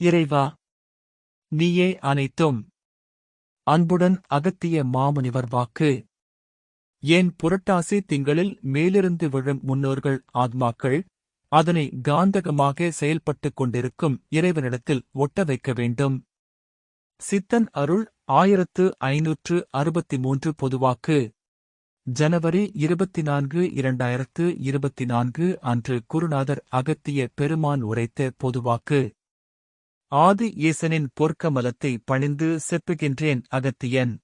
இறைவா, நீயே அனைத்தும். அன்புடன் அகத்திய மாமுனிவர் வாக்கு. ஏன் புரட்டாசி திங்களில் மேலிருந்து விழும் முன்னோர்கள் ஆத்மாக்கள் அதனை காந்தகமாக செயல்பட்டுக் கொண்டிருக்கும் இறைவனிடத்தில் ஒட்ட வைக்க வேண்டும். சித்தன் அருள் 1563 பொதுவாக்கு. ஜனவரி 24, 2024 அன்று குருநாதர் அகத்திய பெருமான் உரைத்த பொதுவாக்கு. ஆதி ஈசனின் பொற்கமலத்தை பணிந்து செப்புகின்றேன் அகத்தியன்.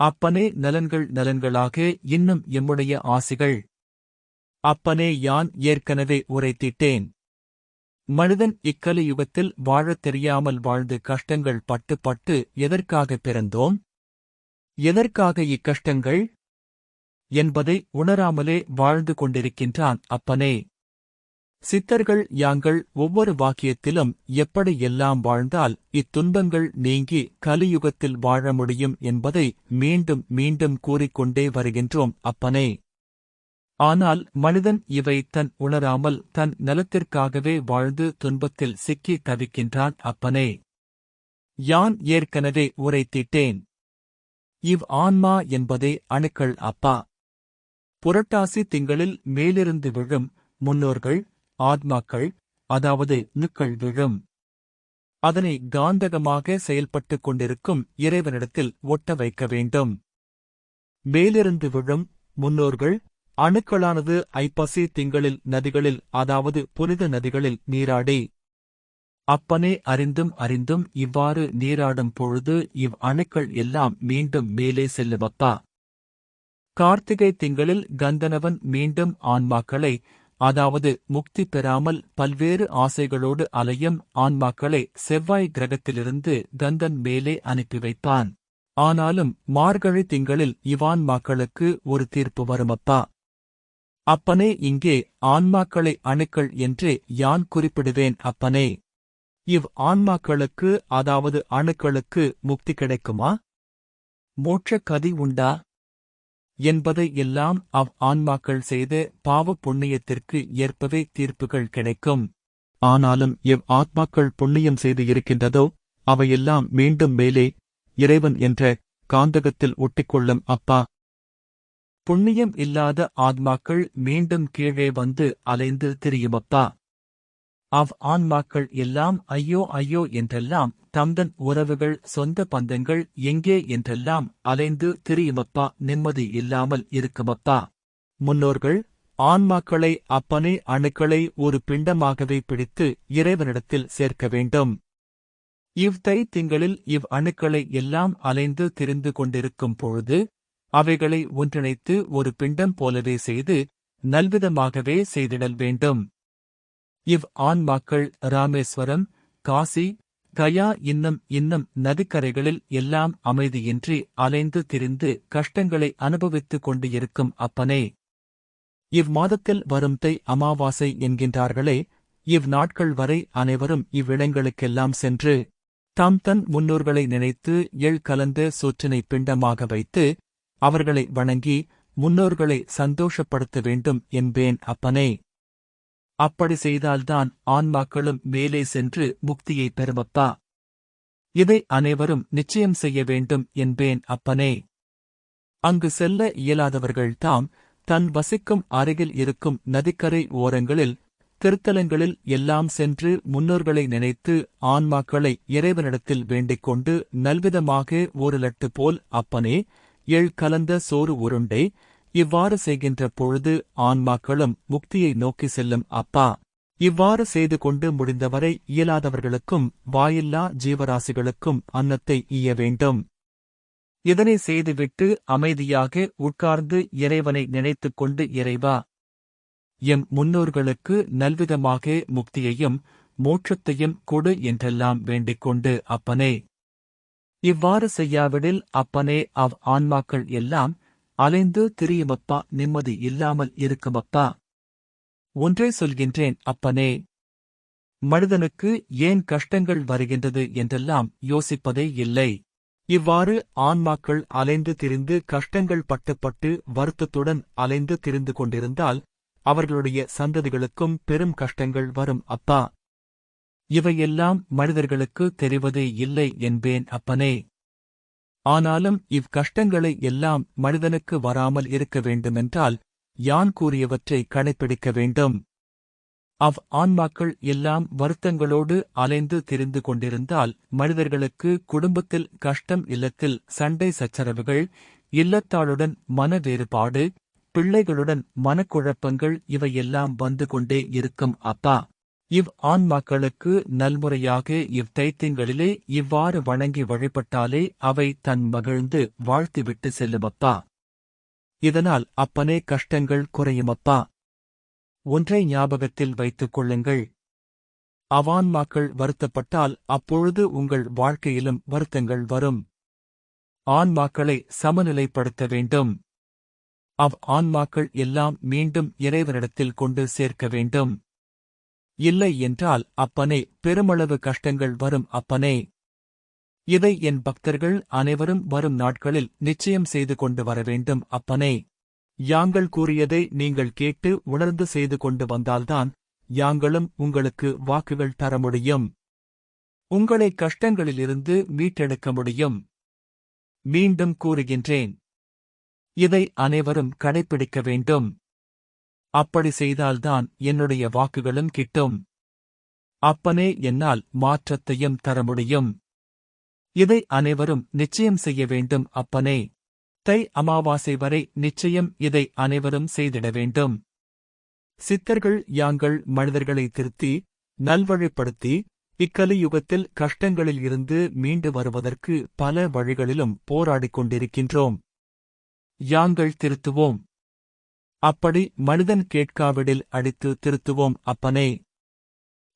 அப்பனே நலன்கள் நலன்களாக இன்னும் எம்முடைய ஆசிகள். அப்பனே யான் ஏற்கனவே உரைத்திட்டேன். மனிதன் இக்கலியுகத்தில் வாழத் தெரியாமல் வாழ்ந்து கஷ்டங்கள் பட்டு பட்டு எதற்காக பிறந்தோம்? எதற்காக இக்கஷ்டங்கள் என்பதை உணராமலே வாழ்ந்து கொண்டிருக்கின்றான் அப்பனே. சித்தர்கள் யாங்கள் ஒவ்வொரு வாக்கியத்திலும் எப்படி எல்லாம் வாழ்ந்தால் இத்துன்பங்கள் நீங்கி கலியுகத்தில் வாழ முடியும் என்பதை மீண்டும் மீண்டும் கூறிக்கொண்டே வருகின்றோம் அப்பனே. ஆனால் மனிதன் இவை தன் உணராமல் தன் நலத்திற்காகவே வாழ்ந்து துன்பத்தில் சிக்கி தவிக்கின்றான் அப்பனே. யான் ஏற்கனவே உரைத்திட்டேன். இவ் ஆன்மா என்பதே அணுக்கள் அப்பா. புரட்டாசி திங்களில் மேலிருந்து விழும் முன்னோர்கள் ஆத்மாக்கள், அதாவது நுக்கள் விழும். அதனை காந்தகமாக செயல்பட்டுக் கொண்டிருக்கும் இறைவனிடத்தில் ஒட்ட வைக்க வேண்டும். மேலிருந்து விழும் முன்னோர்கள் அணுக்களானது ஐப்பசி திங்களில் நதிகளில், அதாவது புனித நதிகளில் நீராடி. அப்பனே அறிந்தும் அறிந்தும் இவ்வாறு நீராடும் பொழுது இவ் அணுக்கள் எல்லாம் மீண்டும் மேலே செல்லுமப்பா. கார்த்திகை திங்களில் கந்தனவன் மீண்டும் ஆன்மாக்களை, அதாவது முக்தி பெறாமல் பல்வேறு ஆசைகளோடு அலையும் ஆன்மாக்களை செவ்வாய் கிரகத்திலிருந்து கந்தன் மேலே அனுப்பி வைப்பான். ஆனாலும் மார்கழி திங்களில் இவ்வான்மாக்களுக்கு ஒரு தீர்ப்பு வருமப்பா. அப்பனே இங்கே ஆன்மாக்களை அணுக்கள் என்றே யான் குறிப்பிடுவேன் அப்பனே. இவ் ஆன்மாக்களுக்கு, அதாவது அணுக்களுக்கு முக்தி கிடைக்குமா? மோட்சக் கதி உண்டா என்பதை எல்லாம் ஆன்மாக்கள் செய்த பாவ புண்ணியத்திற்கு ஏற்பவே தீர்ப்புகள் கிடைக்கும். ஆனாலும் ஆத்மாக்கள் புண்ணியம் செய்து இருக்கின்றதோ அவையெல்லாம் மீண்டும் மேலே இறைவன் என்ற காந்தகத்தில் ஒட்டிக்கொள்ளும் அப்பா. புண்ணியம் இல்லாத ஆத்மாக்கள் மீண்டும் கீழே வந்து அலைந்து திரியுமப்பா. ஆன்மாக்கள் எல்லாம் ஐயோ ஐயோ என்றெல்லாம் தம்தன் உறவுகள் சொந்த பந்தங்கள் எங்கே என்றெல்லாம் அலைந்து திரியுமப்பா. நிம்மதி இல்லாமல் இருக்குமப்பா. முன்னோர்கள் ஆன்மாக்களை அப்பனே அணுக்களை ஒரு பிண்டமாகவே பிடித்து இறைவனிடத்தில் சேர்க்க வேண்டும். தை திங்களில் அணுக்களை எல்லாம் அலைந்து திரிந்து கொண்டிருக்கும் பொழுது அவைகளை ஒன்றிணைத்து ஒரு பிண்டம் போலவே செய்து நல்விதமாகவே செய்திடல் வேண்டும். ஆன்மாக்கள் ராமேஸ்வரம், காசி, கயா இன்னும் நதிக்கரைகளில் எல்லாம் அமைதியின்றி அலைந்து திரிந்து கஷ்டங்களை அனுபவித்துக் கொண்டு இருக்கும் அப்பனே. மாதத்தில் வரும் தை அமாவாசை என்கின்றார்களே, நாட்கள் வரை அனைவரும் இவ்விடங்களுக்கெல்லாம் சென்று தன் முன்னோர்களை நினைத்து கலந்த சோற்றினை பிண்டமாக வைத்து அவர்களை வணங்கி முன்னோர்களை சந்தோஷப்படுத்த வேண்டும் என்பேன் அப்பனே. அப்படி செய்தால்தான் ஆன்மாக்களும் மேலே சென்று முக்தியை பெறுமப்பா. இதை அனைவரும் நிச்சயம் செய்ய வேண்டும் என்பேன் அப்பனே. அங்கு செல்ல இயலாதவர்கள் தாம் தன் வசிக்கும் அருகில் இருக்கும் நதிக்கரை ஓரங்களில் திருத்தலங்களில் எல்லாம் சென்று முன்னோர்களை நினைத்து ஆன்மாக்களை இறைவனிடத்தில் வேண்டிக் கொண்டு நல்விதமாக ஒரு லட்டு போல் அப்பனே கலந்த சோறு உருண்டை இவ்வாறு செய்கின்ற பொழுது ஆன்மாக்களும் முக்தியை நோக்கி செல்லும் அப்பா. இவ்வாறு செய்து கொண்டு முடிந்தவரை இயலாதவர்களுக்கும் வாயில்லா ஜீவராசிகளுக்கும் அன்னத்தை ஈய வேண்டும். இதனை செய்துவிட்டு அமைதியாக உட்கார்ந்து இறைவனை நினைத்துக் கொண்டு இறைவா, எம் முன்னோர்களுக்கு நல்விதமாக முக்தியையும் மோட்சத்தையும் கொடு என்றெல்லாம் வேண்டிக் கொண்டு அப்பனே. இவ்வாறு செய்யாவிடில் அப்பனே ஆன்மாக்கள் எல்லாம் அலைந்து திரியுமப்பா. நிம்மதி இல்லாமல் இருக்குமப்பா. ஒன்றே சொல்கின்றேன் அப்பனே. மனிதனுக்கு ஏன் கஷ்டங்கள் வருகின்றது என்றெல்லாம் யோசிப்பதே இல்லை. இவ்வாறு ஆன்மாக்கள் அலைந்து திரிந்து கஷ்டங்கள் பட்டு வருத்தத்துடன் அலைந்து திரிந்து கொண்டிருந்தால் அவர்களுடைய சந்ததிகளுக்கும் பெரும் கஷ்டங்கள் வரும் அப்பா. இவையெல்லாம் மனிதர்களுக்கு தெரிவதே இல்லை என்பேன் அப்பனே. ஆனாலும் இவ்கஷ்டங்களை எல்லாம் மனிதனுக்கு வராமல் இருக்க வேண்டுமென்றால் யான் கூறியவற்றை கடைப்பிடிக்க வேண்டும். ஆன்மாக்கள் எல்லாம் வருத்தங்களோடு அலைந்து திரிந்து கொண்டிருந்தால் மனிதர்களுக்கு குடும்பத்தில் கஷ்டம், இல்லத்தில் சண்டை சச்சரவுகள், இல்லத்தாளுடன் மன வேறுபாடு, பிள்ளைகளுடன் மனக்குழப்பங்கள் இவையெல்லாம் வந்து கொண்டே இருக்கும் அப்பா. ஆன்மாக்களுக்கு நல்முறையாக தைத்தியங்களிலே இவ்வாறு வணங்கி வழிபட்டாலே அவை தன் மகிழ்ந்து வாழ்த்துவிட்டு செல்லுமப்பா. இதனால் அப்பனே கஷ்டங்கள் குறையுமப்பா. ஒன்றை ஞாபகத்தில் வைத்துக் கொள்ளுங்கள். அவான்மாக்கள் வருத்தப்பட்டால் அப்பொழுது உங்கள் வாழ்க்கையிலும் வருத்தங்கள் வரும். ஆன்மாக்களை சமநிலைப்படுத்த வேண்டும். ஆன்மாக்கள் எல்லாம் மீண்டும் இறைவனிடத்தில் கொண்டு சேர்க்க வேண்டும். இல்லை என்றால் அப்பனே பெருமளவு கஷ்டங்கள் வரும் அப்பனே. இதை என் பக்தர்கள் அனைவரும் வரும் நாட்களில் நிச்சயம் செய்து கொண்டு வர வேண்டும் அப்பனே. யாங்கள் கூறியதை நீங்கள் கேட்டு உணர்ந்து செய்து கொண்டு வந்தால்தான் யாங்களும் உங்களுக்கு வாக்குகள் தர முடியும். உங்களை கஷ்டங்களிலிருந்து மீட்டெடுக்க முடியும். மீண்டும் கூறுகின்றேன், இதை அனைவரும் கடைப்பிடிக்க வேண்டும். அப்படி செய்தால்தான் என்னுடைய வாக்குகளும் கிட்டும். அப்பனே என்னால் மாற்றத்தையும் தர முடியும். இதை அனைவரும் நிச்சயம் செய்ய வேண்டும் அப்பனே. தை அமாவாசை வரை நிச்சயம் இதை அனைவரும் செய்திட வேண்டும். சித்தர்கள் யாங்கள் மனிதர்களை திருத்தி நல்வழிப்படுத்தி இக்கலியுகத்தில் கஷ்டங்களில் இருந்து மீண்டு வருவதற்கு பல வழிகளிலும் போராடிக் கொண்டிருக்கின்றோம். யாங்கள் திருத்துவோம். அப்படி மனிதன் கேட்காவிடில் அடித்து திருத்துவோம் அப்பனே.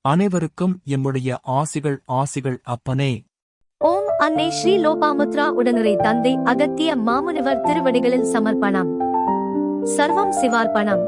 அனைவருக்கும் எம்முடைய ஆசிகள் அப்பனே. ஓம் அன்னை ஸ்ரீ லோபாமுத்ரா உடனுரை தந்தை அகத்திய மாமுனிவர் திருவடிகளில் சமர்ப்பணம். சர்வம் சிவார்ப்பணம்.